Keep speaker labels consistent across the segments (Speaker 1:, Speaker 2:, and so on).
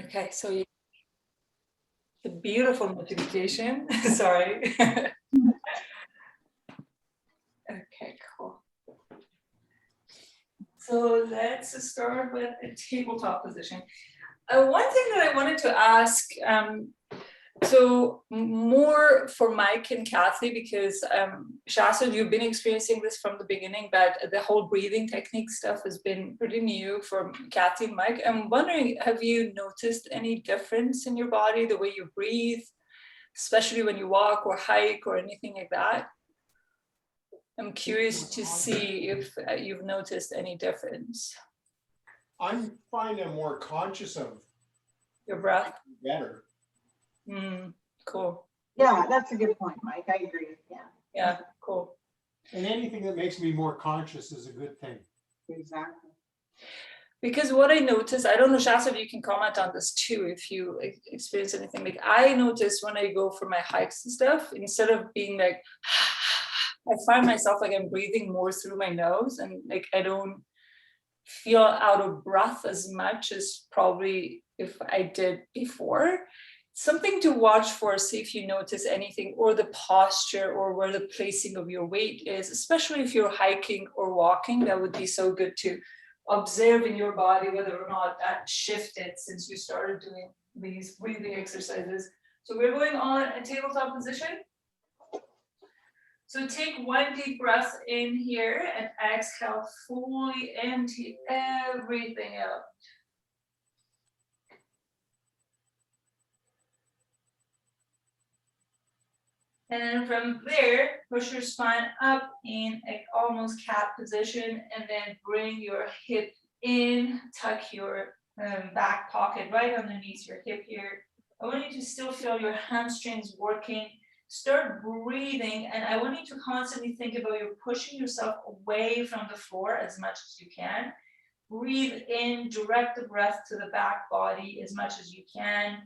Speaker 1: Okay, so the beautiful notification. Sorry. Okay, cool. So let's start with a tabletop position. One thing that I wanted to ask, so more for Mike and Kathy, because Shasta, you've been experiencing this from the beginning, but the whole breathing technique stuff has been pretty new for Kathy and Mike. I'm wondering, have you noticed any difference in your body, the way you breathe, especially when you walk or hike or anything like that? I'm curious to see if you've noticed any difference.
Speaker 2: I'm finding more conscious of
Speaker 1: your breath.
Speaker 2: Better.
Speaker 1: Cool.
Speaker 3: Yeah, that's a good point, Mike. I agree. Yeah.
Speaker 1: Yeah, cool.
Speaker 2: And anything that makes me more conscious is a good thing.
Speaker 3: Exactly.
Speaker 1: Because what I noticed, I don't know, Shasta, if you can comment on this too, if you experience anything. Like I notice when I go for my hikes and stuff, instead of being like, I find myself like I'm breathing more through my nose, and like I don't feel out of breath as much as probably if I did before. Something to watch for, see if you notice anything, or the posture or where the placing of your weight is, especially if you're hiking or walking. That would be so good to observe in your body whether or not that shifted since you started doing these breathing exercises. So we're going on a tabletop position. So take one deep breath in here and exhale, fully empty everything out. And then from there, push your spine up in an almost cat position, and then bring your hip in, tuck your back pocket right underneath your hip here. I want you to still feel your hamstrings working. Start breathing, and I want you to constantly think about you pushing yourself away from the floor as much as you can. Breathe in, direct the breath to the back body as much as you can.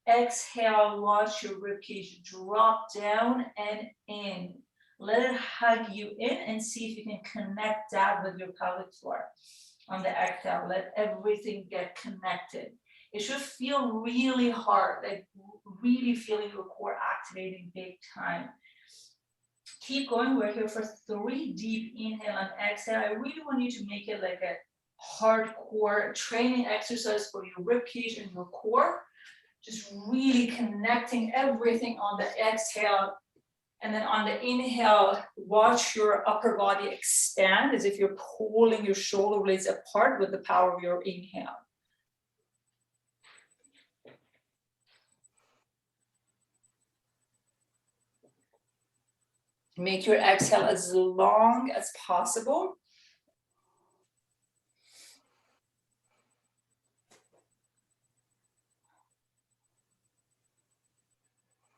Speaker 1: Exhale, watch your ribcage drop down and in. Let it hug you in and see if you can connect that with your pelvic floor. On the exhale, let everything get connected. It should feel really hard, like really feeling your core activating big time. Keep going. We're here for 3 deep inhale and exhale. I really want you to make it like a hardcore training exercise for your ribcage and your core. Just really connecting everything on the exhale. And then on the inhale, watch your upper body expand as if you're pulling your shoulder blades apart with the power of your inhale. Make your exhale as long as possible.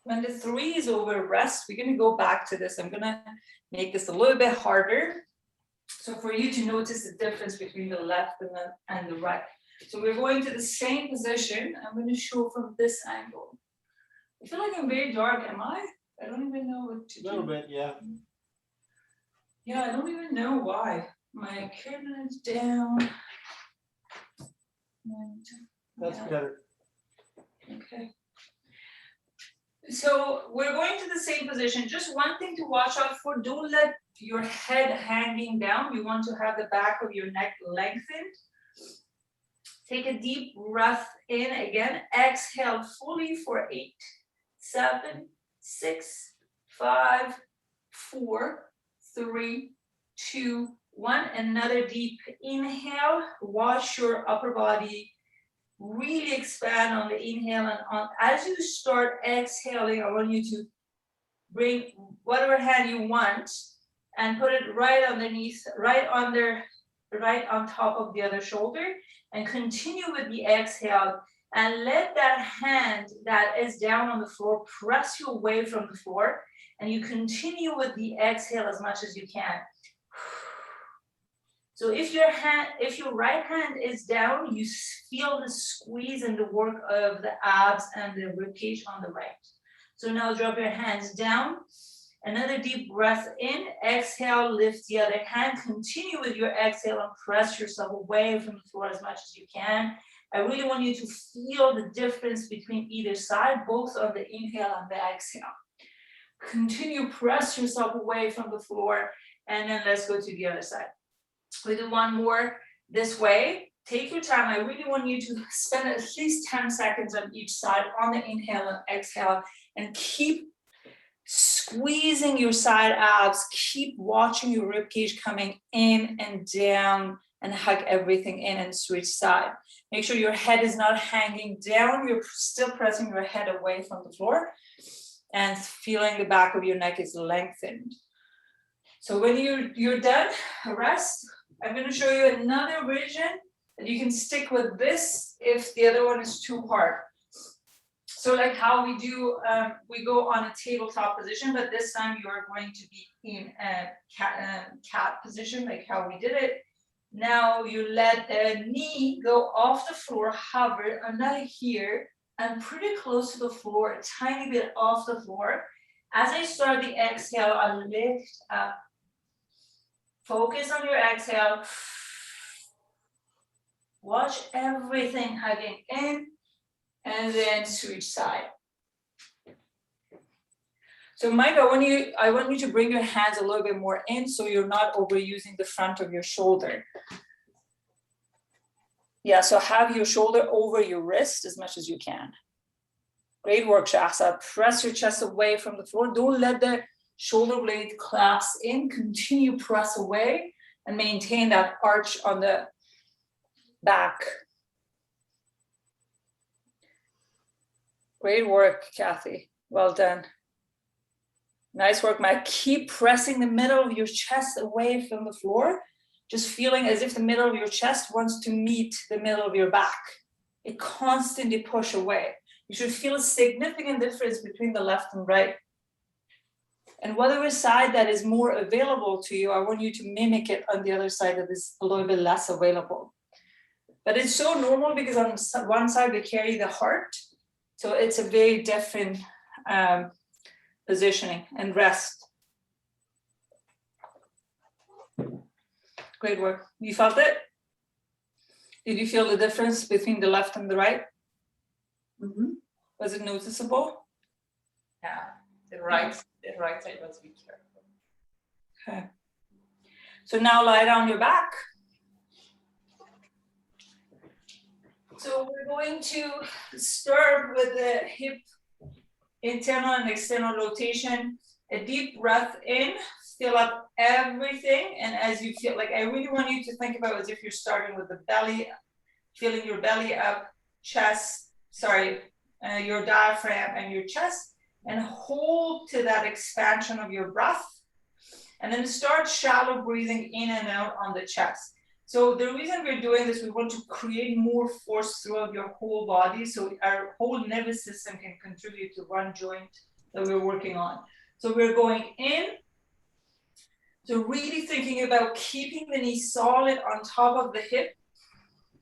Speaker 1: When the 3 is over, rest. We're going to go back to this. I'm going to make this a little bit harder. So for you to notice the difference between the left and the right. So we're going to the same position. I'm going to show from this angle. I feel like I'm very dark. Am I? I don't even know what to do.
Speaker 2: A little bit, yeah.
Speaker 1: Yeah, I don't even know why. My curtain is down. And,
Speaker 2: That's
Speaker 1: yeah.
Speaker 2: better.
Speaker 1: Okay. So we're going to the same position. Just one thing to watch out for, don't let your head hanging down. You want to have the back of your neck lengthened. Take a deep breath in again. Exhale fully for 8, 7, 6, 5, 4, 3, 2, 1. Another deep inhale. Watch your upper body really expand on the inhale, and on as you start exhaling, I want you to bring whatever hand you want and put it right underneath, right on top of the other shoulder, and continue with the exhale, and let that hand that is down on the floor press you away from the floor, and you continue with the exhale as much as you can. So if your right hand is down, you feel the squeeze and the work of the abs and the ribcage on the right. So now drop your hands down. Another deep breath in. Exhale, lift the other hand. Continue with your exhale and press yourself away from the floor as much as you can. I really want you to feel the difference between either side, both on the inhale and the exhale. Continue, press yourself away from the floor, and then let's go to the other side. We do one more this way. Take your time. I really want you to spend at least 10 seconds on each side on the inhale and exhale, and keep squeezing your side abs. Keep watching your rib cage coming in and down, and hug everything in and switch side. Make sure your head is not hanging down. You're still pressing your head away from the floor and feeling the back of your neck is lengthened. So when you're done, rest. I'm going to show you another version that you can stick with this if the other one is too hard. So like how we do, we go on a tabletop position, but this time you are going to be in a cat position, like how we did it. Now you let the knee go off the floor, hover under here, and pretty close to the floor, a tiny bit off the floor. As I start the exhale, I lift up. Focus on your exhale. Watch everything hugging in, and then switch side. So Mike, I want you to bring your hands a little bit more in so you're not overusing the front of your shoulder. Yeah, so have your shoulder over your wrist as much as you can. Great work, Shasta. Press your chest away from the floor. Don't let the shoulder blade clasp in. Continue press away and maintain that arch on the back. Great work, Kathy. Well done. Nice work, Mike. Keep pressing the middle of your chest away from the floor. Just feeling as if the middle of your chest wants to meet the middle of your back. It constantly push away. You should feel a significant difference between the left and right. And whatever side that is more available to you, I want you to mimic it on the other side that is a little bit less available. But it's so normal because on one side we carry the heart. So it's a very different positioning. And rest. Great work. You felt it? Did you feel the difference between the left and the right?
Speaker 3: Mm-hmm.
Speaker 1: Was it noticeable?
Speaker 4: Yeah, the right side was weaker.
Speaker 1: Okay. So now lie down your back. So we're going to start with the hip internal and external rotation. A deep breath in, fill up everything. And as you feel, like I really want you to think about it as if you're starting with the belly, feeling your belly up, chest, your diaphragm and your chest, and hold to that expansion of your breath. And then start shallow breathing in and out on the chest. So the reason we're doing this, we want to create more force throughout your whole body so our whole nervous system can contribute to one joint that we're working on. So we're going in. So really thinking about keeping the knee solid on top of the hip.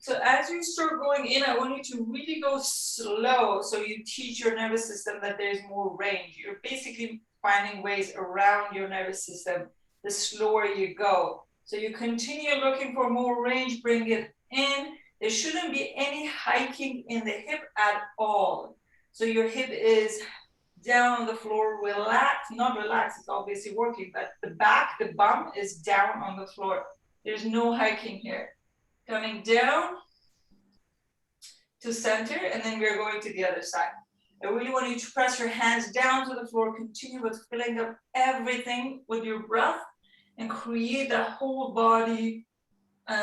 Speaker 1: So as you start going in, I want you to really go slow so you teach your nervous system that there's more range. You're basically finding ways around your nervous system the slower you go. So you continue looking for more range, bring it in. There shouldn't be any hiking in the hip at all. So your hip is down on the floor, relaxed, not relaxed, it's obviously working, but the back, the bum is down on the floor. There's no hiking here. Coming down to center, and then we're going to the other side. I really want you to press your hands down to the floor, continue with filling up everything with your breath, and create the whole body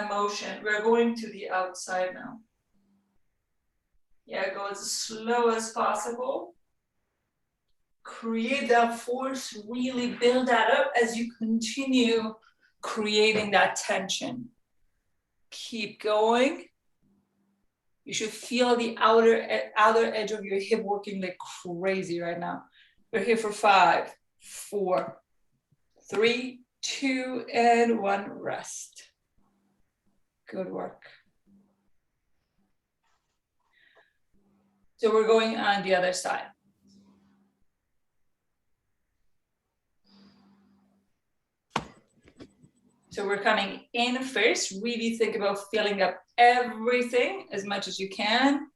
Speaker 1: motion. We're going to the outside now. Yeah, go as slow as possible. Create that force, really build that up as you continue creating that tension. Keep going. You should feel the outer edge of your hip working like crazy right now. We're here for 5, 4, 3, 2, and 1, rest. Good work. So we're going on the other side. So we're coming in first. Really think about filling up everything as much as you can.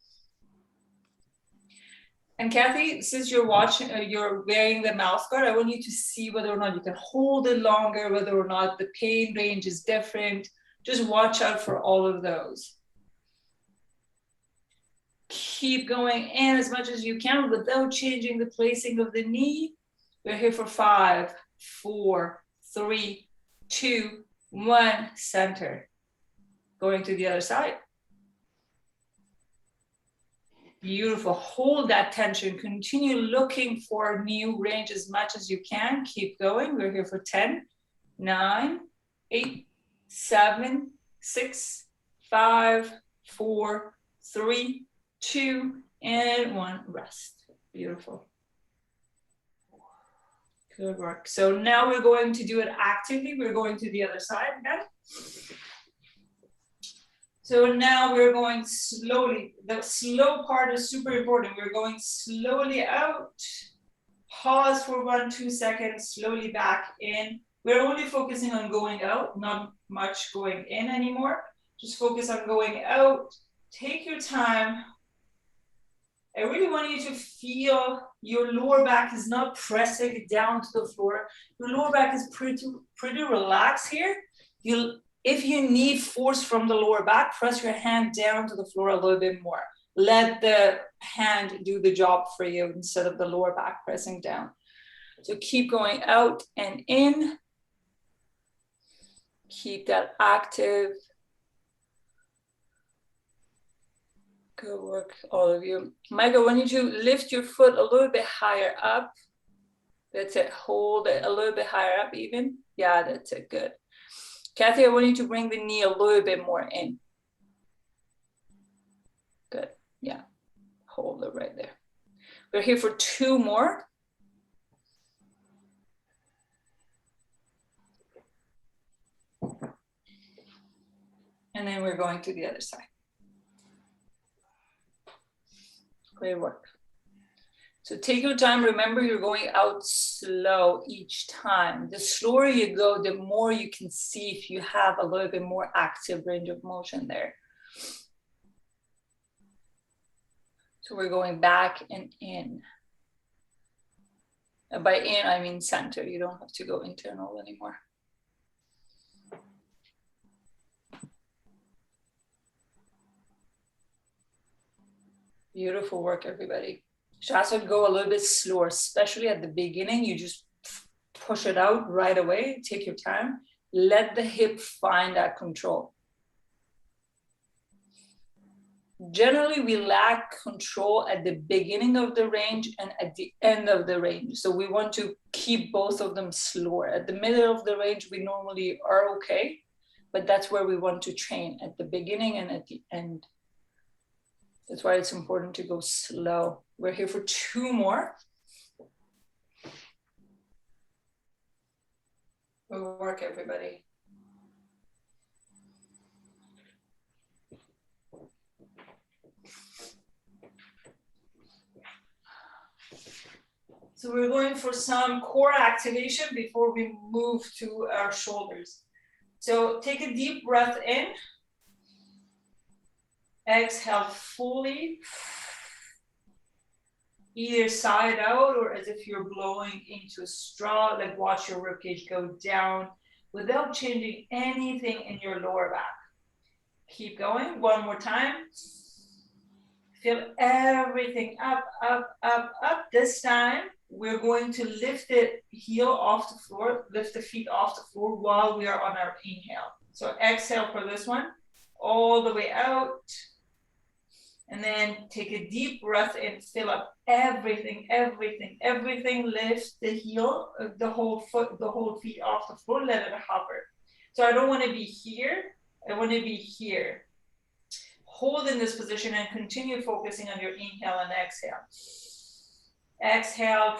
Speaker 1: And Kathy, since you're watching, you're wearing the mouth guard, I want you to see whether or not you can hold it longer, whether or not the pain range is different. Just watch out for all of those. Keep going in as much as you can without changing the placing of the knee. We're here for 5, 4, 3, 2, 1, center. Going to the other side. Beautiful. Hold that tension. Continue looking for new range as much as you can. Keep going. We're here for 10, 9, 8, 7, 6, 5, 4, 3, 2, and 1. Rest. Beautiful. Good work. So now we're going to do it actively. We're going to the other side again. So now we're going slowly. The slow part is super important. We're going slowly out. Pause for 1-2 seconds, slowly back in. We're only focusing on going out, not much going in anymore. Just focus on going out. Take your time. I really want you to feel your lower back is not pressing down to the floor. Your lower back is pretty relaxed here. If you need force from the lower back, press your hand down to the floor a little bit more. Let the hand do the job for you instead of the lower back pressing down. So keep going out and in. Keep that active. Good work, all of you. Mike, I want you to lift your foot a little bit higher up. That's it. Hold it a little bit higher up even. Yeah, that's it. Good. Kathy, I want you to bring the knee a little bit more in. Good. Yeah. Hold it right there. We're here for 2 more. And then we're going to the other side. Great work. So take your time. Remember, you're going out slow each time. The slower you go, the more you can see if you have a little bit more active range of motion there. So we're going back and in. And by in, I mean center. You don't have to go internal anymore. Beautiful work, everybody. Shots would go a little bit slower, especially at the beginning. You just push it out right away. Take your time. Let the hip find that control. Generally, we lack control at the beginning of the range and at the end of the range. So we want to keep both of them slower. At the middle of the range, we normally are okay, but that's where we want to train, at the beginning and at the end. That's why it's important to go slow. We're here for 2 more. Good work, everybody. So we're going for some core activation before we move to our shoulders. So take a deep breath in. Exhale fully, either side out or as if you're blowing into a straw, like watch your ribcage go down without changing anything in your lower back. Keep going, 1 more time. Feel everything up, up, up, up. This time, we're going to lift the heel off the floor, lift the feet off the floor while we are on our inhale. So exhale for this one, all the way out. And then take a deep breath in, fill up everything, everything, everything. Lift the heel, the whole foot, the whole feet off the floor, let it hover. So I don't want to be here, I want to be here. Hold in this position and continue focusing on your inhale and exhale. Exhale.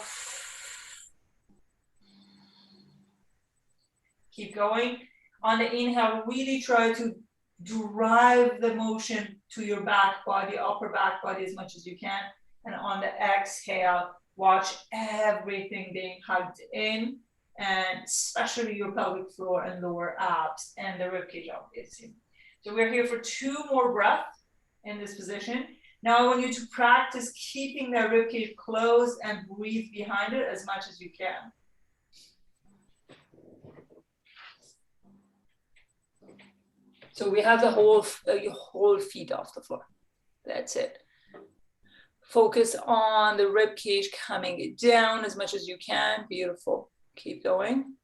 Speaker 1: Keep going. On the inhale, really try to drive the motion to your back body, upper back body as much as you can. And on the exhale, watch everything being hugged in and especially your pelvic floor and lower abs and the ribcage, obviously. So we're here for 2 more breaths in this position. Now I want you to practice keeping that ribcage closed and breathe behind it as much as you can. So we have the your whole feet off the floor. That's it. Focus on the rib cage coming down as much as you can. Beautiful. Keep going.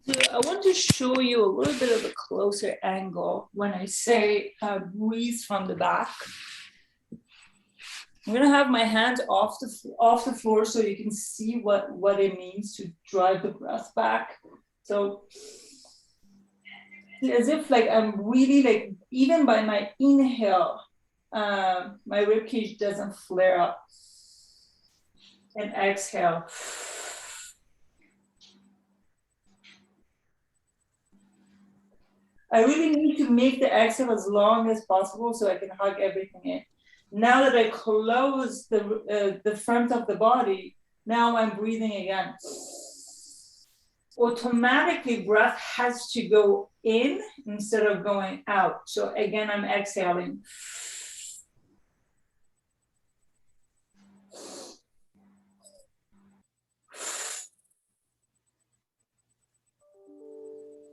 Speaker 1: So I want to show you a little bit of a closer angle when I say breathe from the back. I'm gonna have my hands off the floor so you can see what it means to drive the breath back. So as if like I'm really like, even by my inhale, my rib cage doesn't flare up. And exhale. I really need to make the exhale as long as possible so I can hug everything in. Now that I close the front of the body, now I'm breathing again. Automatically, breath has to go in instead of going out. So again, I'm exhaling.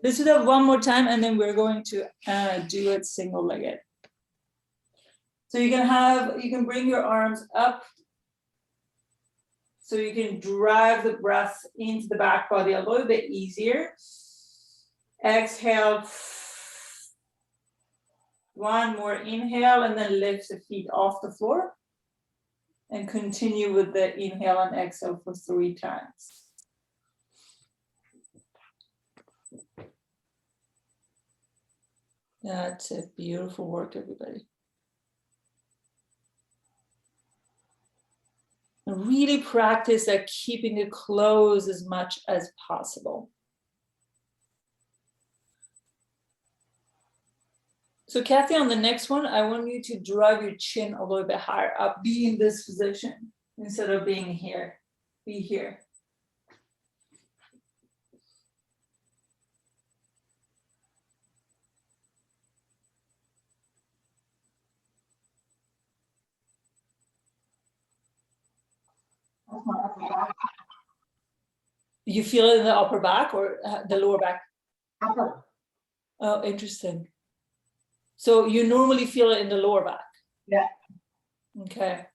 Speaker 1: Let's do that one more time, and then we're going to do it single-legged. So you can bring your arms up, so you can drive the breath into the back body a little bit easier. Exhale. One more inhale, and then lift the feet off the floor. And continue with the inhale and exhale for 3 times. That's it. Beautiful work, everybody. And really practice at keeping it closed as much as possible. So Kathy, on the next one, I want you to drive your chin a little bit higher up. Be in this position instead of being here. Be here. You feel it in the upper back or the lower back?
Speaker 3: Upper.
Speaker 1: Oh, interesting. So you normally feel it in the lower back?
Speaker 3: Yeah.
Speaker 1: Okay.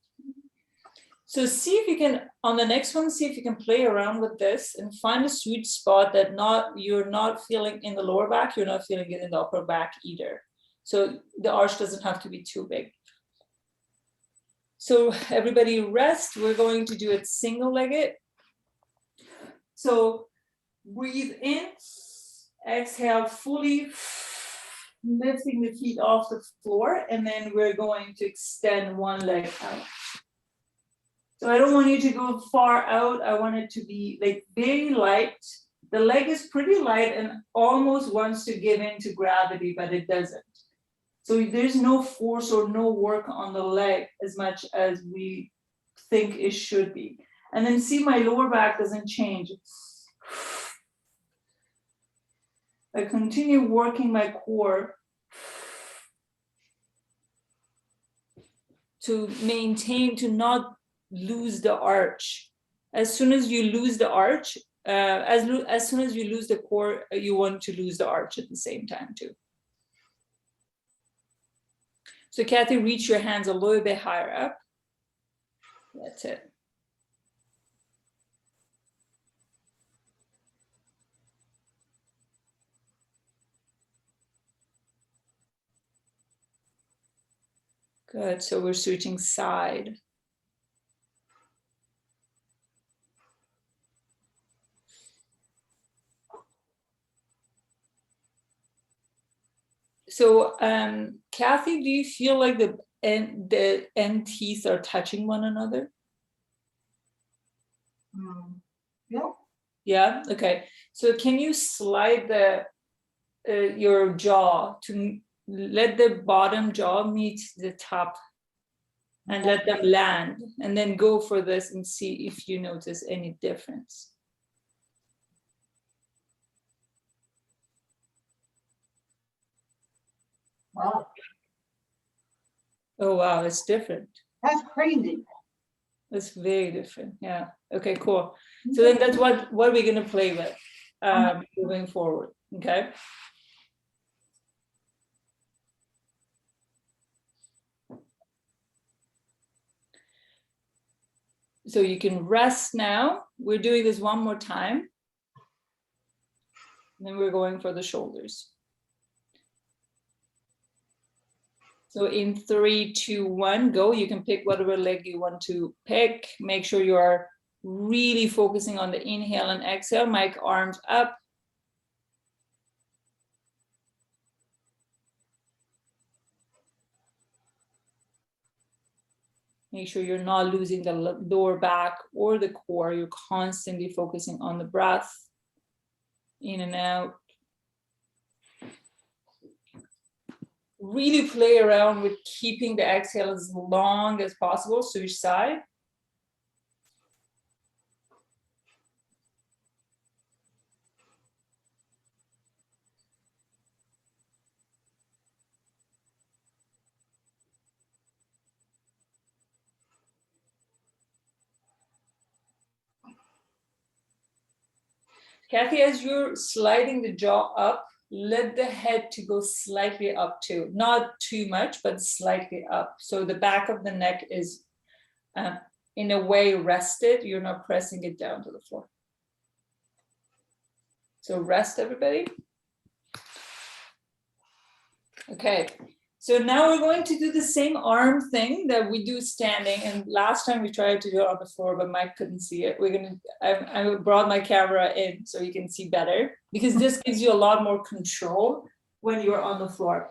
Speaker 1: So see if you can, on the next one, see if you can play around with this and find a sweet spot that you're not feeling in the lower back, you're not feeling it in the upper back either. So the arch doesn't have to be too big. So everybody rest. We're going to do it single-legged. So breathe in, exhale fully, lifting the feet off the floor, and then we're going to extend one leg out. So I don't want you to go far out. I want it to be like very light. The leg is pretty light and almost wants to give in to gravity, but it doesn't. So there's no force or no work on the leg as much as we think it should be. And then see, my lower back doesn't change. I continue working my core to maintain, to not lose the arch. As soon as you lose the arch, as soon as you lose the core, you want to lose the arch at the same time too. So Kathy, reach your hands a little bit higher up. That's it. Good, so we're switching side. So Kathy, do you feel like the end teeth are touching one another?
Speaker 3: Yeah.
Speaker 1: Yeah, okay. So can you slide the your jaw to let the bottom jaw meet the top and let them land, and then go for this and see if you notice any difference.
Speaker 3: Wow,
Speaker 1: Oh, wow, it's different.
Speaker 3: that's crazy.
Speaker 1: It's very different. Yeah. Okay, cool. So then that's what we're going to play with moving forward. Okay. So you can rest now. We're doing this one more time. And then we're going for the shoulders. So in 3, 2, 1, go. You can pick whatever leg you want to pick. Make sure you are really focusing on the inhale and exhale. Mike, arms up. Make sure you're not losing the lower back or the core. You're constantly focusing on the breath. In and out. Really play around with keeping the exhale as long as possible. Switch side. Kathy, as you're sliding the jaw up, let the head to go slightly up too. Not too much, but slightly up. So the back of the neck is in a way rested. You're not pressing it down to the floor. So rest, everybody. Okay. So now we're going to do the same arm thing that we do standing. And last time we tried to do it on the floor, but Mike couldn't see it. I brought my camera in so you can see better, because this gives you a lot more control when you're on the floor.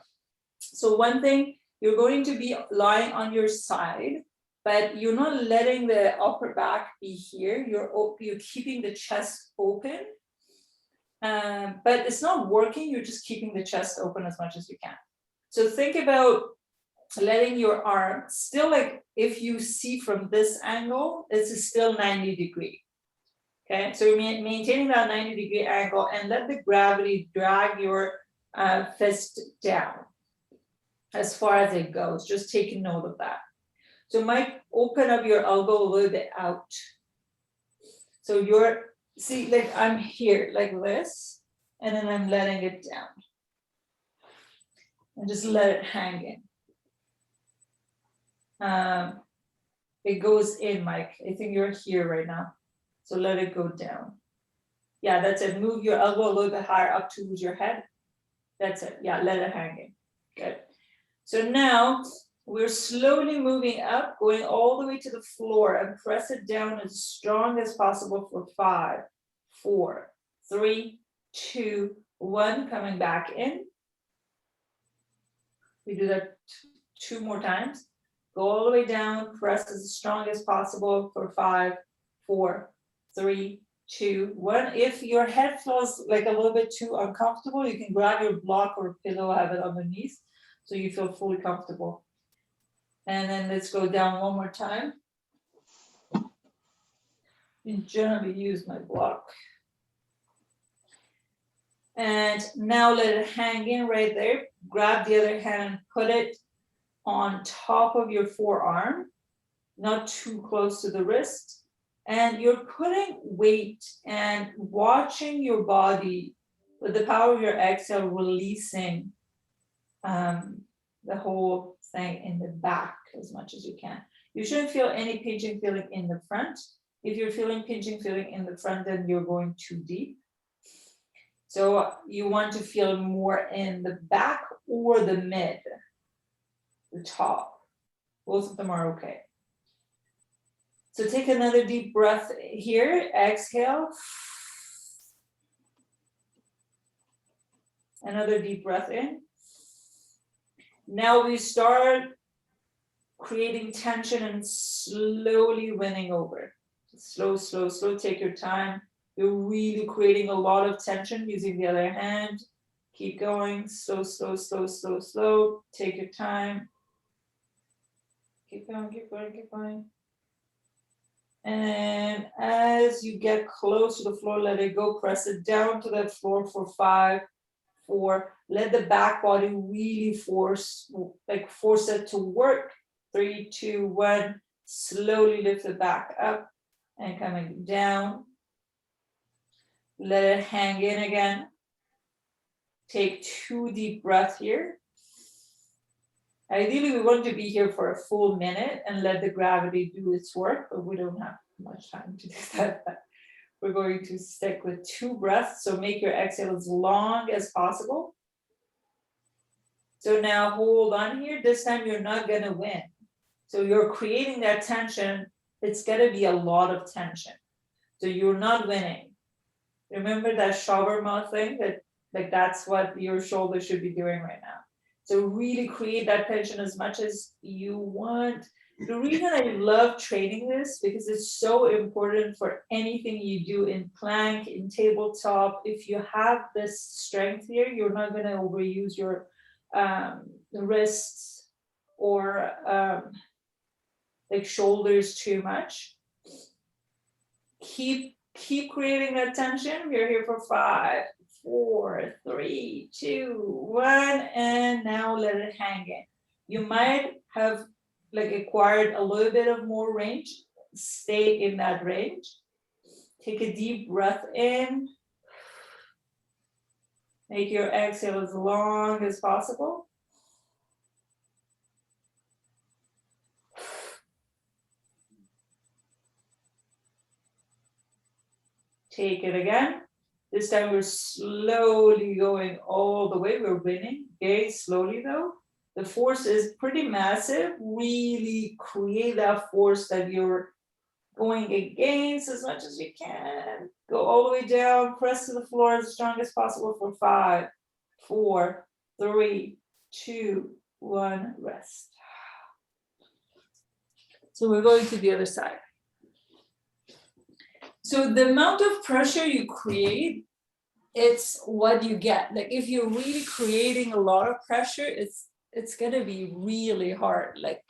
Speaker 1: So one thing, you're going to be lying on your side, but you're not letting the upper back be here. You're keeping the chest open, but it's not working. You're just keeping the chest open as much as you can. So think about letting your arm still, like if you see from this angle, it's still 90 degree. Okay, so maintaining that 90 degree angle and let the gravity drag your fist down as far as it goes. Just take a note of that. So Mike, open up your elbow a little bit out. So see, like I'm here like this, and then I'm letting it down. And just let it hang in. It goes in, Mike. I think you're here right now. So let it go down. Yeah, that's it. Move your elbow a little bit higher up towards your head. That's it. Yeah, let it hang in. Good. So now we're slowly moving up, going all the way to the floor, and press it down as strong as possible for 5, 4, 3, 2, 1. Coming back in. We do that 2 more times. Go all the way down, press as strong as possible for 5, 4, 3, 2, 1. If your head feels like a little bit too uncomfortable, you can grab your block or pillow, have it underneath, so you feel fully comfortable. And then let's go down one more time. And generally use my block. And now let it hang in right there. Grab the other hand and put it on top of your forearm, not too close to the wrist. And you're putting weight and watching your body with the power of your exhale, releasing the whole thing in the back as much as you can. You shouldn't feel any pinching feeling in the front. If you're feeling pinching feeling in the front, then you're going too deep. So you want to feel more in the back or the mid, the top. Both of them are okay. So take another deep breath here. Exhale. Another deep breath in. Now we start creating tension and slowly winning over. Slow, slow, slow. Take your time. You're really creating a lot of tension using the other hand. Keep going, slow, slow, slow, slow, slow. Take your time. Keep going, keep going, keep going. And as you get close to the floor, let it go. Press it down to that floor for 5, 4. Let the back body really force it to work. 3, 2, 1. Slowly lift it back up and coming down. Let it hang in again. Take 2 deep breaths here. Ideally, we want to be here for a full minute and let the gravity do its work, but we don't have much time to do that. We're going to stick with 2 breaths, so make your exhale as long as possible. So now hold on here. This time you're not gonna win. So you're creating that tension. It's gonna be a lot of tension. So you're not winning. Remember that shawarma thing, that that's what your shoulder should be doing right now. So really create that tension as much as you want. The reason I love training this, because it's so important for anything you do in plank, in tabletop. If you have this strength here, you're not going to overuse your wrists or shoulders too much. Keep creating that tension. We're here for 5, 4, 3, 2, 1, and now let it hang in. You might have acquired a little bit of more range. Stay in that range. Take a deep breath in. Make your exhale as long as possible. Take it again. This time we're slowly going all the way. We're winning very slowly though. The force is pretty massive. Really create that force that you're going against as much as you can. Go all the way down, press to the floor as strong as possible for 5, 4, 3, 2, 1, rest. So we're going to the other side. So the amount of pressure you create, it's what you get. Like if you're really creating a lot of pressure, it's gonna be really hard. Like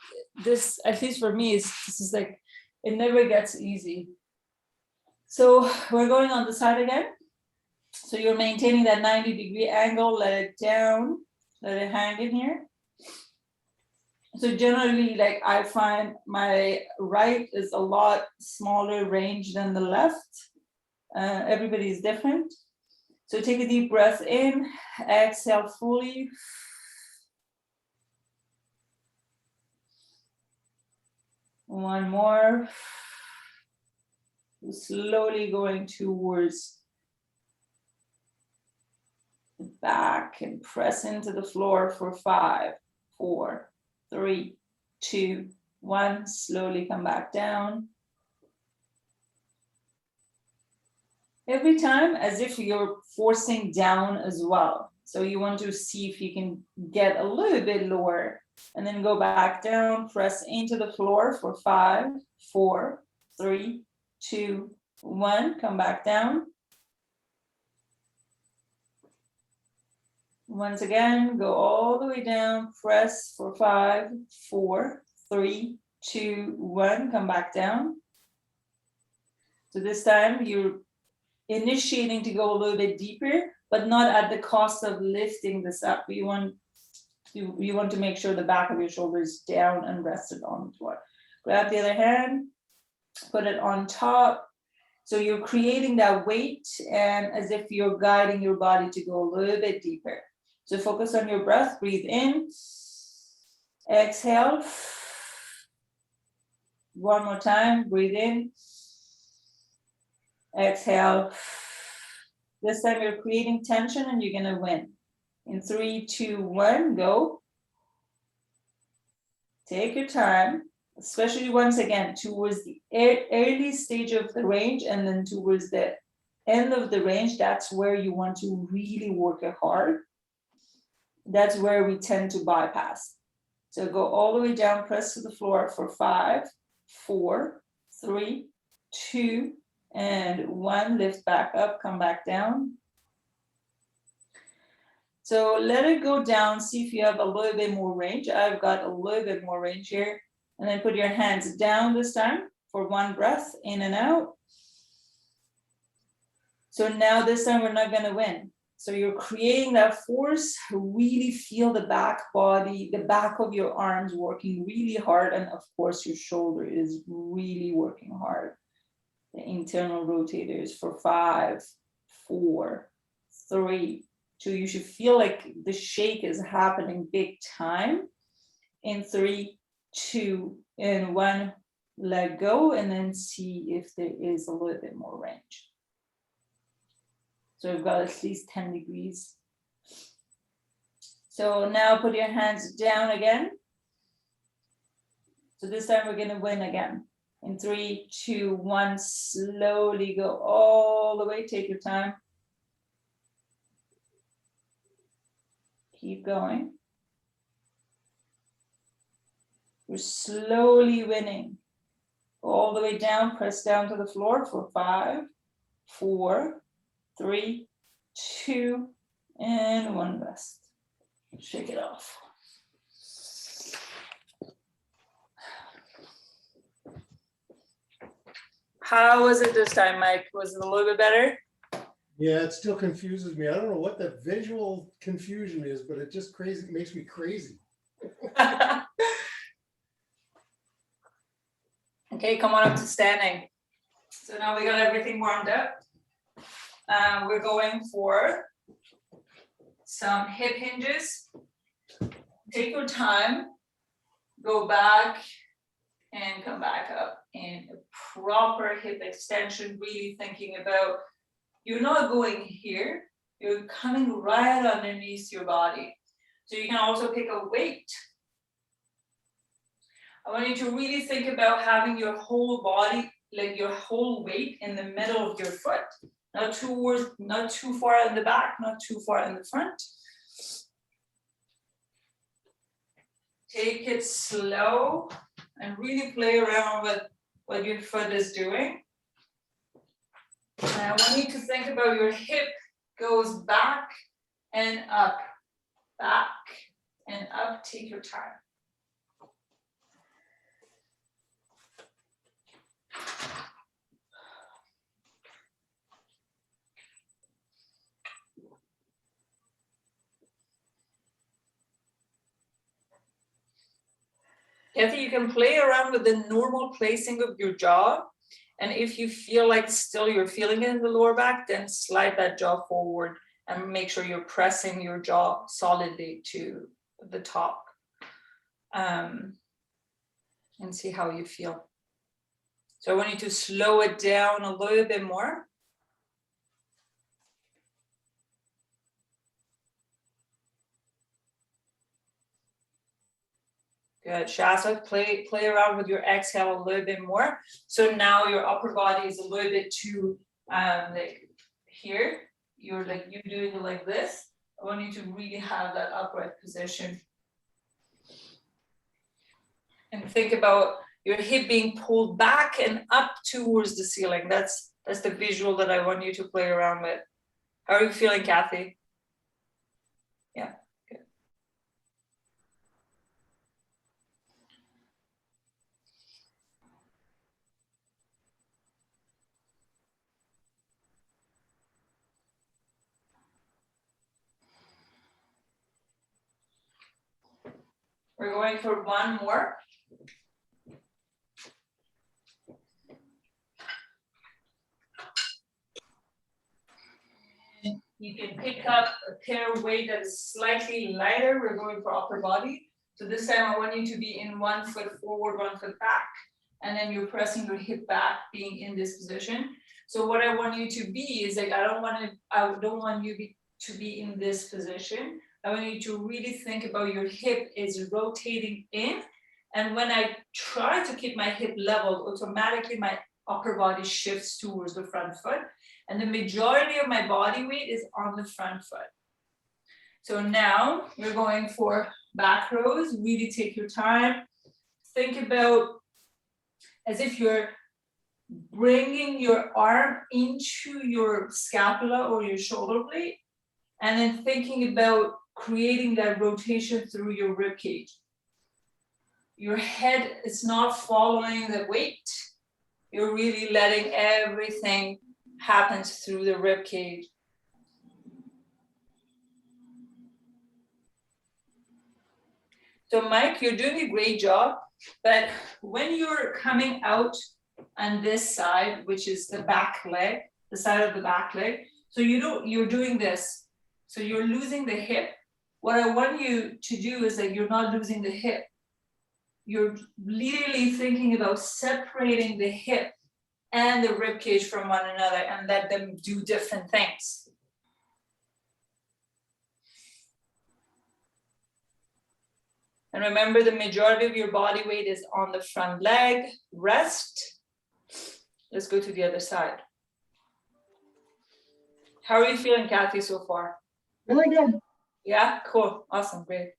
Speaker 1: this, at least for me, this is like, it never gets easy. So we're going on the side again. So you're maintaining that 90-degree angle, let it down, let it hang in here. So generally, like I find my right is a lot smaller range than the left. Everybody is different. So take a deep breath in, exhale fully. One more. Slowly going towards the back and press into the floor for 5, 4, 3, 2, 1. Slowly come back down. Every time as if you're forcing down as well. So you want to see if you can get a little bit lower and then go back down, press into the floor for 5, 4, 3, 2, 1. Come back down. Once again, go all the way down, press for 5, 4, 3, 2, 1. Come back down. So this time you're initiating to go a little bit deeper, but not at the cost of lifting this up. You want to make sure the back of your shoulder is down and rested on the floor. Grab the other hand, put it on top. So you're creating that weight and as if you're guiding your body to go a little bit deeper. So focus on your breath, breathe in, exhale. One more time, breathe in, exhale. This time you're creating tension and you're gonna win. In 3, 2, 1, go. Take your time, especially once again, towards the early stage of the range and then towards the end of the range, that's where you want to really work it hard. That's where we tend to bypass. So go all the way down, press to the floor for 5, 4, 3, 2, and 1. Lift back up, come back down. So let it go down, see if you have a little bit more range. I've got a little bit more range here. And then put your hands down this time for one breath, in and out. So now this time we're not gonna win. So you're creating that force, really feel the back body, the back of your arms working really hard. And of course your shoulder is really working hard. The internal rotators for 5, 4, 3, 2. You should feel like the shake is happening big time. In 3, 2, and 1, let go, and then see if there is a little bit more range. So we've got at least 10 degrees. So now put your hands down again. So this time we're gonna win again. In 3, 2, 1, slowly go all the way, take your time. Keep going. We're slowly winning. All the way down, press down to the floor for 5, 4, 3, 2, and 1 rest. Shake it off. How was it this time, Mike? Was it a little bit better?
Speaker 2: Yeah, it still confuses me. I don't know what the visual confusion is, but it just crazy, makes me crazy.
Speaker 1: Okay, come on up to standing. So now we got everything warmed up. We're going for some hip hinges. Take your time, go back and come back up in a proper hip extension, really thinking about, you're not going here, you're coming right underneath your body. So you can also pick a weight. I want you to really think about having your whole body, like your whole weight in the middle of your foot. Not too far in the back, not too far in the front. Take it slow and really play around with what your foot is doing. And I want you to think about your hip goes back and up, back and up. Take your time. Kathy, you can play around with the normal placing of your jaw. And if you feel like still you're feeling it in the lower back, then slide that jaw forward and make sure you're pressing your jaw solidly to the top. And see how you feel. So I want you to slow it down a little bit more. Good, Shasta, play around with your exhale a little bit more. So now your upper body is a little bit too, like here, you're doing it like this. I want you to really have that upright position. And think about your hip being pulled back and up towards the ceiling. That's the visual that I want you to play around with. How are you feeling, Kathy? Yeah, good. We're going for one more. You can pick up a pair of weight that is slightly lighter. We're going for upper body. So this time I want you to be in 1 foot forward, 1 foot back. And then you're pressing your hip back, being in this position. So what I want you to be is like, I don't want you to be in this position. I want you to really think about your hip is rotating in. And when I try to keep my hip level, automatically my upper body shifts towards the front foot. And the majority of my body weight is on the front foot. So now we're going for back rows. Really take your time. Think about as if you're bringing your arm into your scapula or your shoulder blade. And then thinking about creating that rotation through your rib cage. Your head is not following the weight. You're really letting everything happen through the rib cage. So Mike, you're doing a great job, but when you're coming out on this side, which is the back leg, the side of the back leg, so you're doing this. So you're losing the hip. What I want you to do is that you're not losing the hip. You're literally thinking about separating the hip and the rib cage from one another and let them do different things. And remember, the majority of your body weight is on the front leg. Rest. Let's go to the other side. How are you feeling, Kathy, so far?
Speaker 3: Really good.
Speaker 1: Yeah, cool, awesome, great.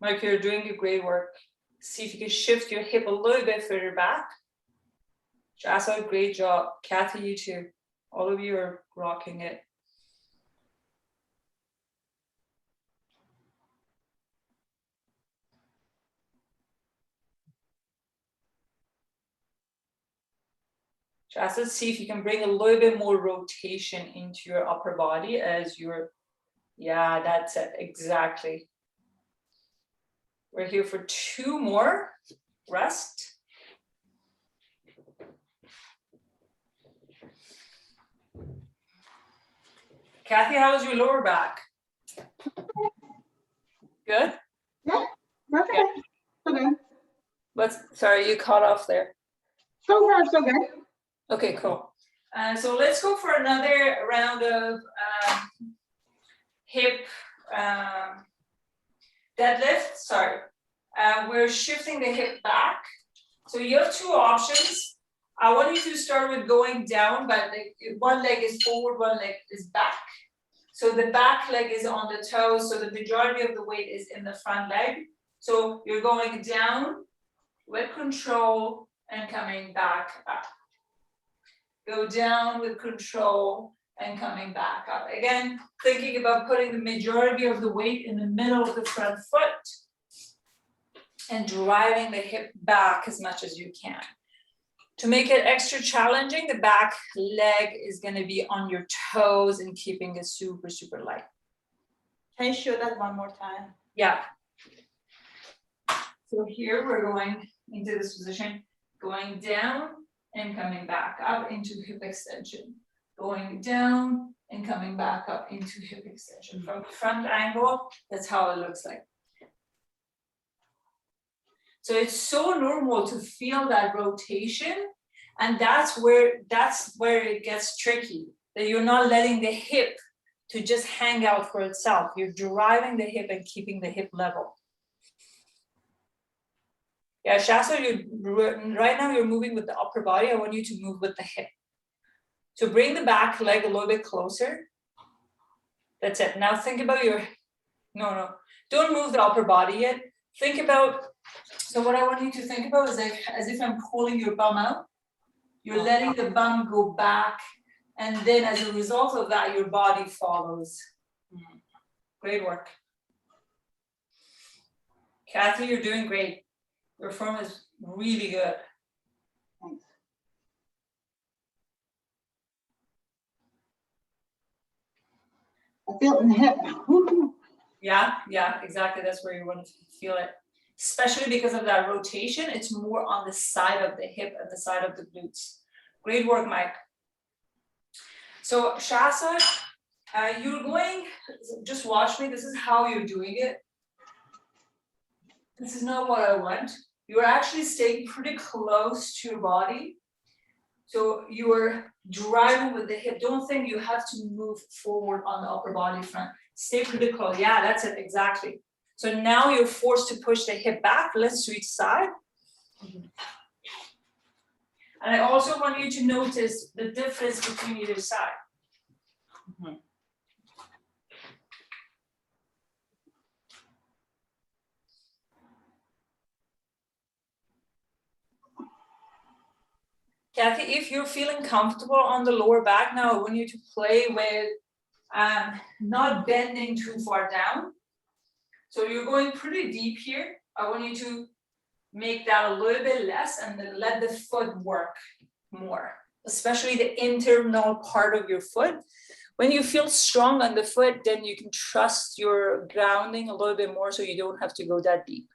Speaker 1: Mike, you're doing a great work. See if you can shift your hip a little bit further back. Shasa, great job. Kathy, you too. All of you are rocking it. Shasa, see if you can bring a little bit more rotation into your upper body as you're, yeah, that's it, exactly. We're here for 2 more. Rest. Kathy, how was your lower back? Good?
Speaker 3: Okay. Okay.
Speaker 1: Sorry, you caught off there.
Speaker 3: So far, so good.
Speaker 1: Okay, cool. So let's go for another round of hip deadlift. Sorry. We're shifting the hip back. So you have 2 options. I want you to start with going down, but one leg is forward, one leg is back. So the back leg is on the toes, so the majority of the weight is in the front leg. So you're going down with control and coming back up. Go down with control and coming back up. Again, thinking about putting the majority of the weight in the middle of the front foot and driving the hip back as much as you can. To make it extra challenging, the back leg is going to be on your toes and keeping it super, super light.
Speaker 4: Can you show that one more time?
Speaker 1: Yeah. So here we're going into this position, going down and coming back up into hip extension. Going down and coming back up into hip extension. From the front angle, that's how it looks like. So it's so normal to feel that rotation, and that's where it gets tricky, that you're not letting the hip to just hang out for itself. You're driving the hip and keeping the hip level. Yeah, Shasta, right now you're moving with the upper body. I want you to move with the hip. So bring the back leg a little bit closer. That's it. Now think about don't move the upper body yet. Think about, so what I want you to think about is like, as if I'm pulling your bum out. You're letting the bum go back, and then as a result of that, your body follows. Great work. Kathy, you're doing great. Your form is really good.
Speaker 3: Thanks. I feel it in the hip.
Speaker 1: Yeah, exactly. That's where you want to feel it. Especially because of that rotation, it's more on the side of the hip and the side of the glutes. Great work, Mike. So Shasa, you're going, just watch me. This is how you're doing it. This is not what I want. You're actually staying pretty close to your body. So you're driving with the hip. Don't think you have to move forward on the upper body front. Stay pretty close. Yeah, that's it, exactly. So now you're forced to push the hip back. Let's switch side. And I also want you to notice the difference between either side.
Speaker 4: Mhm.
Speaker 1: Kathy, if you're feeling comfortable on the lower back now, I want you to play with not bending too far down. So you're going pretty deep here. I want you to make that a little bit less and then let the foot work more, especially the internal part of your foot. When you feel strong on the foot, then you can trust your grounding a little bit more so you don't have to go that deep.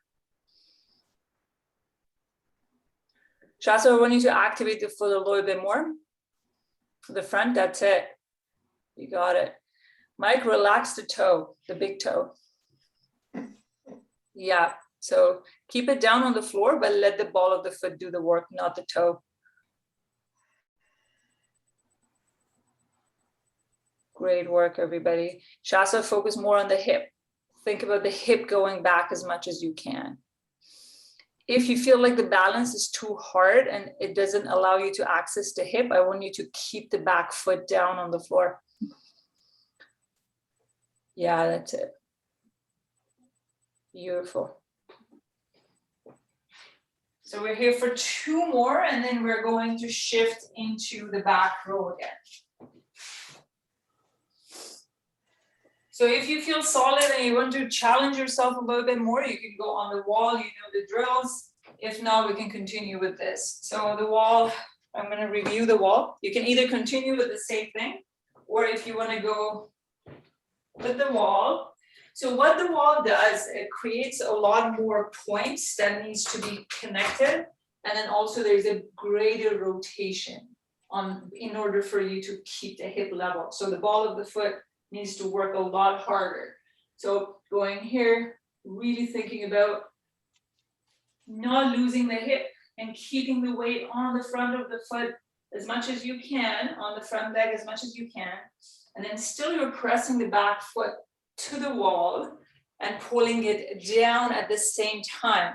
Speaker 1: Shasta, I want you to activate the foot a little bit more. The front, that's it. You got it. Mike, relax the toe, the big toe. Yeah, so keep it down on the floor, but let the ball of the foot do the work, not the toe. Great work, everybody. Shasta, focus more on the hip. Think about the hip going back as much as you can. If you feel like the balance is too hard and it doesn't allow you to access the hip, I want you to keep the back foot down on the floor. Yeah, that's it. Beautiful. So we're here for 2 more, and then we're going to shift into the back row again. So if you feel solid and you want to challenge yourself a little bit more, you can go on the wall, you know the drills. If not, we can continue with this. So the wall, I'm going to review the wall. You can either continue with the same thing, or if you want to go with the wall. So what the wall does, it creates a lot more points that needs to be connected. And then also there's a greater rotation in order for you to keep the hip level. So the ball of the foot needs to work a lot harder. So going here, really thinking about not losing the hip and keeping the weight on the front of the foot as much as you can, on the front leg as much as you can. And then still you're pressing the back foot to the wall and pulling it down at the same time.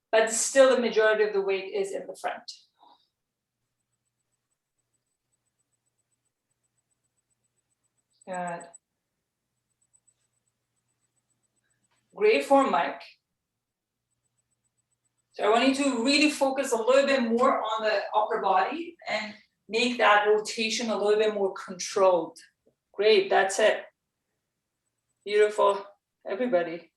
Speaker 1: But still the majority of the weight is in the front. Good. Great form, Mike. So I want you to really focus a little bit more on the upper body and make that rotation a little bit more controlled. Great, that's it. Beautiful, everybody.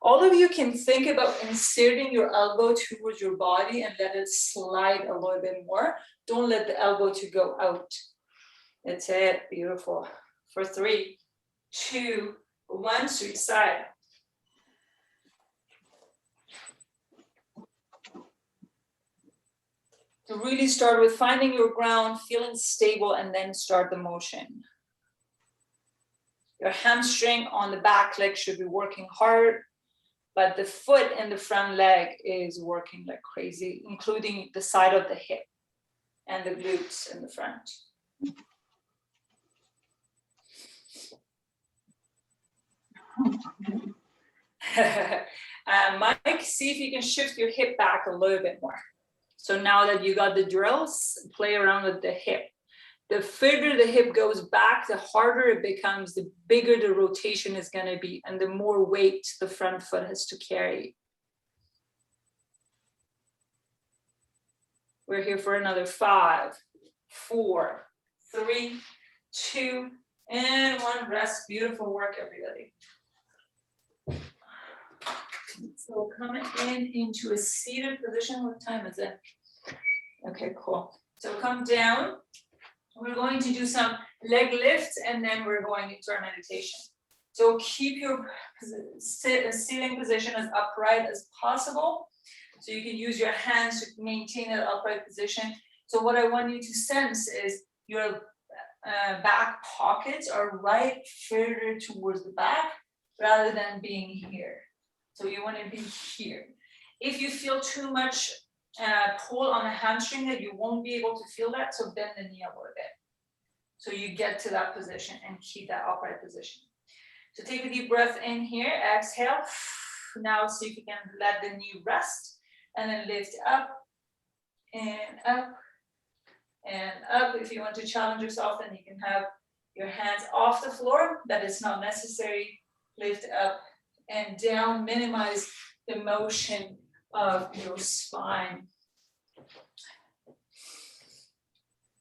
Speaker 1: All of you can think about inserting your elbow towards your body and let it slide a little bit more. Don't let the elbow to go out. That's it, beautiful. For 3, 2, 1, switch side. To really start with finding your ground, feeling stable, and then start the motion. Your hamstring on the back leg should be working hard, but the foot and the front leg is working like crazy, including the side of the hip and the glutes in the front. Mike, see if you can shift your hip back a little bit more. So now that you got the drills, play around with the hip. The further the hip goes back, the harder it becomes, the bigger the rotation is going to be, and the more weight the front foot has to carry. We're here for another 5, 4, 3, 2, and 1. Rest. Beautiful work, everybody. So coming into a seated position. What time is it? Okay, cool. So come down. We're going to do some leg lifts and then we're going into our meditation. So keep your sitting position as upright as possible. So you can use your hands to maintain an upright position. So what I want you to sense is your back pockets are right further towards the back rather than being here. So you want to be here. If you feel too much pull on the hamstring, that you won't be able to feel that, so bend the knee a little bit. So you get to that position and keep that upright position. So take a deep breath in here, exhale. Now see if you can let the knee rest and then lift up and up and up. If you want to challenge yourself, then you can have your hands off the floor, that is not necessary. Lift up and down, minimize the motion of your spine.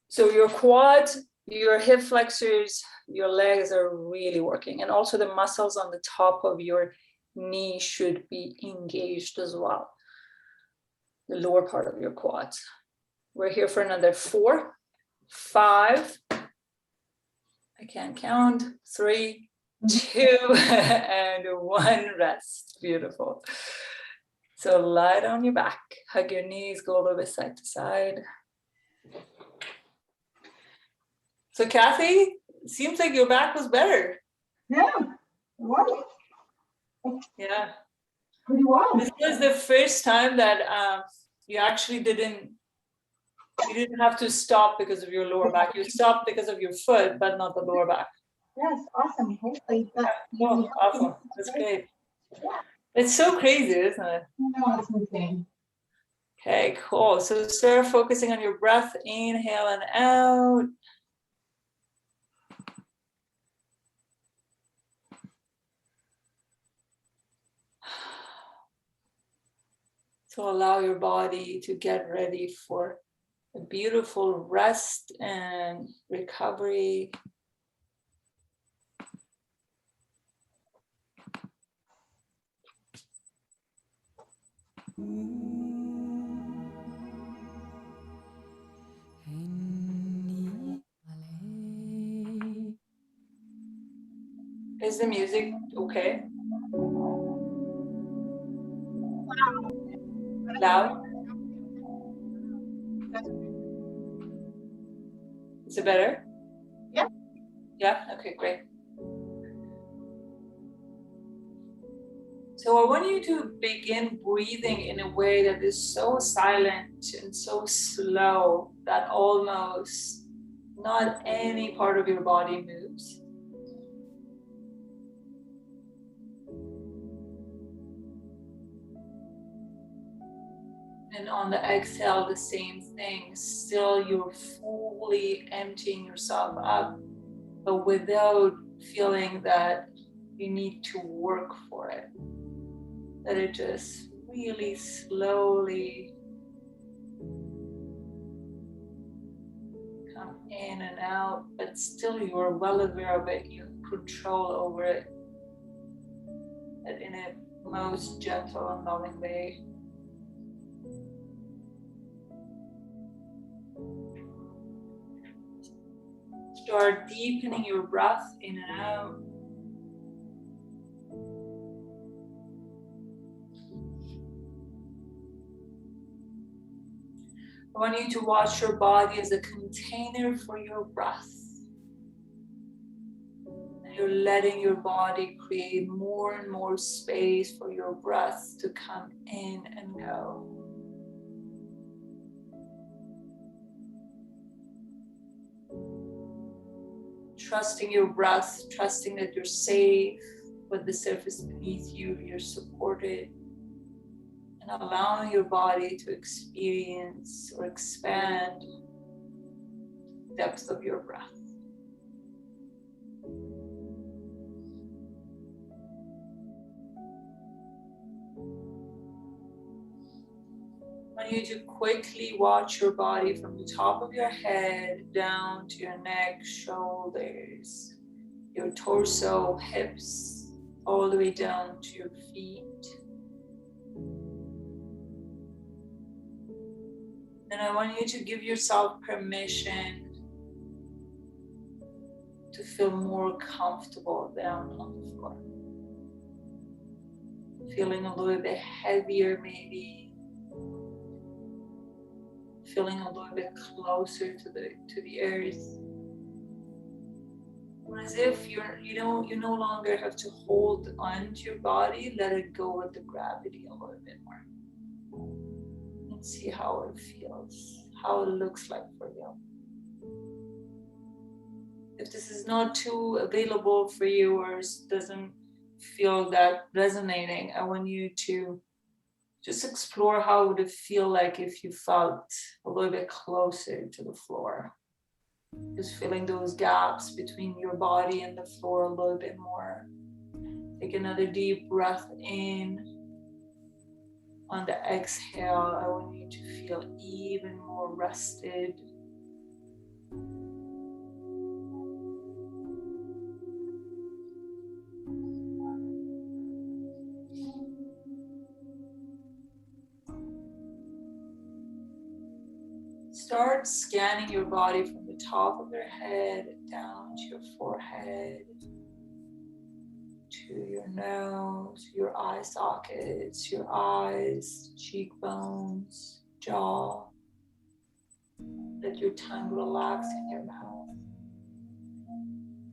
Speaker 1: So your quads, your hip flexors, your legs are really working, and also the muscles on the top of your knee should be engaged as well. The lower part of your quads. We're here for another 4, 5, I can't count, 3, 2, and 1, rest. Beautiful. So lie down your back, hug your knees, go a little bit side to side. So Kathy, seems like your back was better.
Speaker 3: Yeah, it was
Speaker 1: Yeah.
Speaker 3: pretty wild.
Speaker 1: This was the first time that you actually didn't have to stop because of your lower back. You stopped because of your foot, but not the lower back.
Speaker 3: Yes, awesome. Hopefully that.
Speaker 1: Oh, awesome. That's great. It's so crazy, isn't it?
Speaker 3: No, it's insane.
Speaker 1: Okay, cool. So start focusing on your breath, inhale and out. So allow your body to get ready for a beautiful rest and recovery. Is the music okay? Loud? Is it better?
Speaker 3: Yeah.
Speaker 1: Yeah, okay, great. So I want you to begin breathing in a way that is so silent and so slow that almost not any part of your body moves. And on the exhale, the same thing. Still, you're fully emptying yourself up, but without feeling that you need to work for it. That it just really slowly come in and out, but still you are well aware of it. You have control over it, but in a most gentle and loving way. Start deepening your breath in and out. I want you to watch your body as a container for your breath. You're letting your body create more and more space for your breath to come in and go. Trusting your breath, trusting that you're safe with the surface beneath you, you're supported, and allowing your body to experience or expand the depth of your breath. I want you to quickly watch your body from the top of your head down to your neck, shoulders, your torso, hips, all the way down to your feet. And I want you to give yourself permission to feel more comfortable down on the floor. Feeling a little bit heavier maybe. Feeling a little bit closer to the earth. As if you no longer have to hold on to your body, let it go with the gravity a little bit more. And see how it feels, how it looks like for you. If this is not too available for you or doesn't feel that resonating, I want you to just explore how it would feel like if you felt a little bit closer to the floor. Just filling those gaps between your body and the floor a little bit more. Take another deep breath in. On the exhale, I want you to feel even more rested. Start scanning your body from the top of your head down to your forehead, to your nose, your eye sockets, your eyes, cheekbones, jaw. Let your tongue relax in your mouth.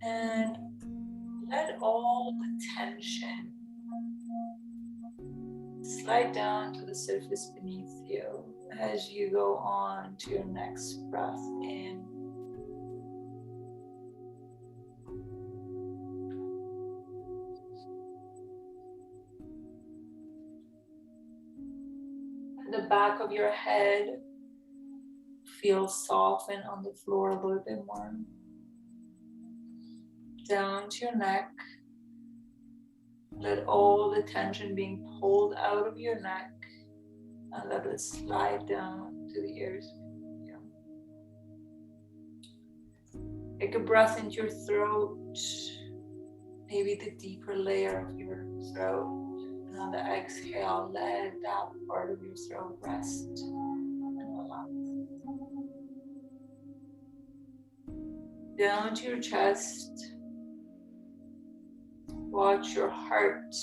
Speaker 1: And let all the tension slide down to the surface beneath you as you go on to your next breath in. The back of your head feels soften on the floor a little bit more. Down to your neck. Let all the tension being pulled out of your neck and let it slide down to the ears. Take a breath into your throat, maybe the deeper layer of your throat. And on the exhale, let that part of your throat rest and relax. Down to your chest. Watch your heart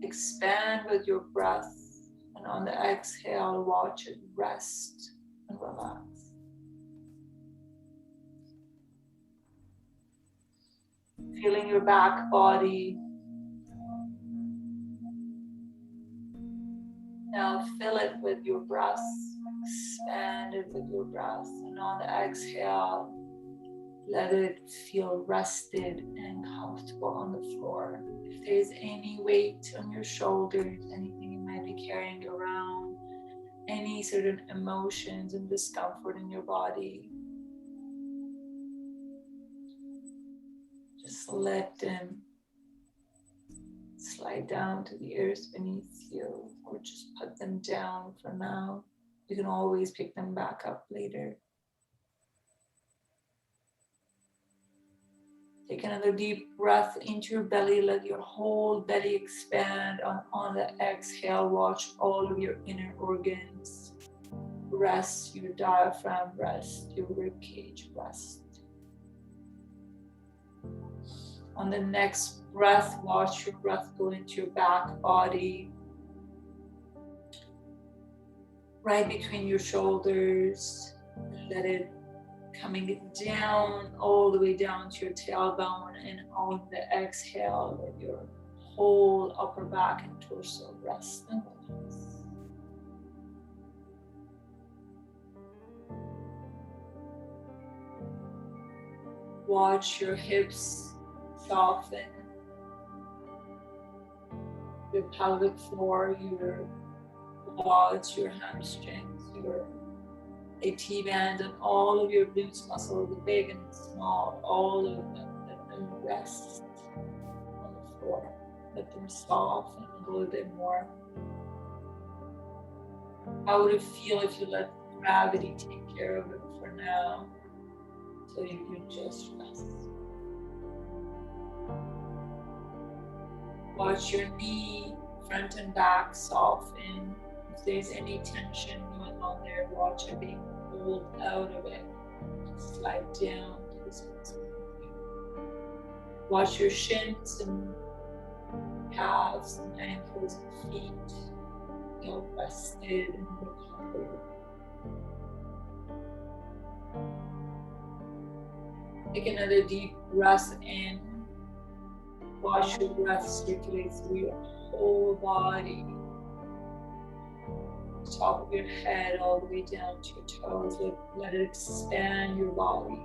Speaker 1: expand with your breath. And on the exhale, watch it rest and relax. Feeling your back body. Now fill it with your breath. Expand it with your breath. And on the exhale, let it feel rested and comfortable on the floor. If there's any weight on your shoulders, anything you might be carrying around, any certain emotions and discomfort in your body, just let them slide down to the earth beneath you, or just put them down for now. You can always pick them back up later. Take another deep breath into your belly. Let your whole belly expand. On the exhale, watch all of your inner organs rest. Your diaphragm rest. Your rib cage rest. On the next breath, watch your breath go into your back body. Right between your shoulders. Let it coming down, all the way down to your tailbone, and on the exhale, let your whole upper back and torso rest and relax. Watch your hips soften, your pelvic floor, your quads, your hamstrings, your AT band, and all of your glutes muscles, the big and the small, all of them, let them rest on the floor. Let them soften a little bit more. How would it feel if you let gravity take care of it for now, so you can just rest? Watch your knee, front and back soften. If there's any tension going on there, watch it being pulled out of it. Just slide down to the surface. Watch your shins and calves and ankles and feet feel rested and recovered. Take another deep breath in. Watch your breath circulate through your whole body. Top of your head all the way down to your toes. Let it expand your body.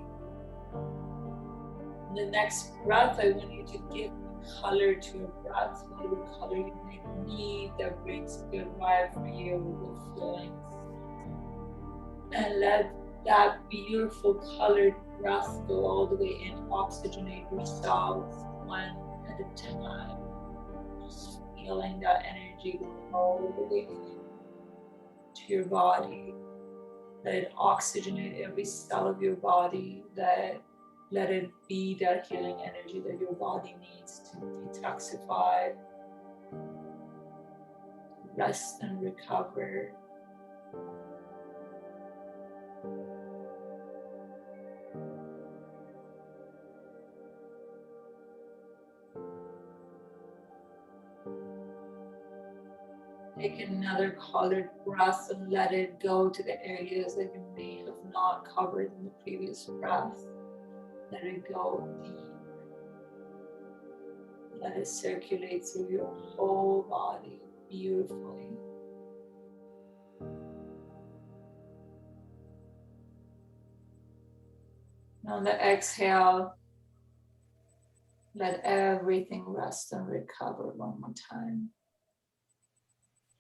Speaker 1: In the next breath, I want you to give color to your breath, whatever color you might need that brings a good vibe for you with feelings. And let that beautiful colored breath go all the way in, oxygenate yourself one at a time. Just feeling that energy go all the way to your body. Let it oxygenate every cell of your body. Let it be that healing energy that your body needs to detoxify, rest and recover. Take another colored breath and let it go to the areas that you may have not covered in the previous breath. Let it go deep. Let it circulate through your whole body beautifully. On the exhale, let everything rest and recover one more time.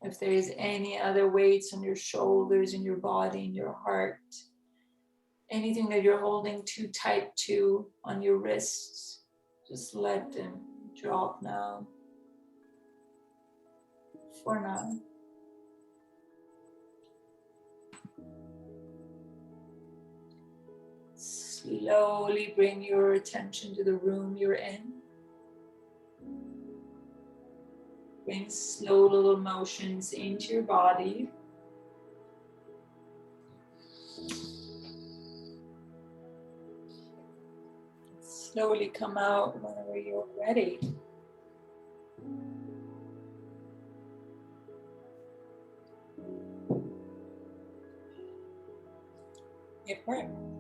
Speaker 1: If there is any other weights on your shoulders, in your body, in your heart, anything that you're holding too tight to on your wrists, just let them drop now. For now. Slowly bring your attention to the room you're in. Bring slow little motions into your body. Slowly come out whenever you're ready. It worked.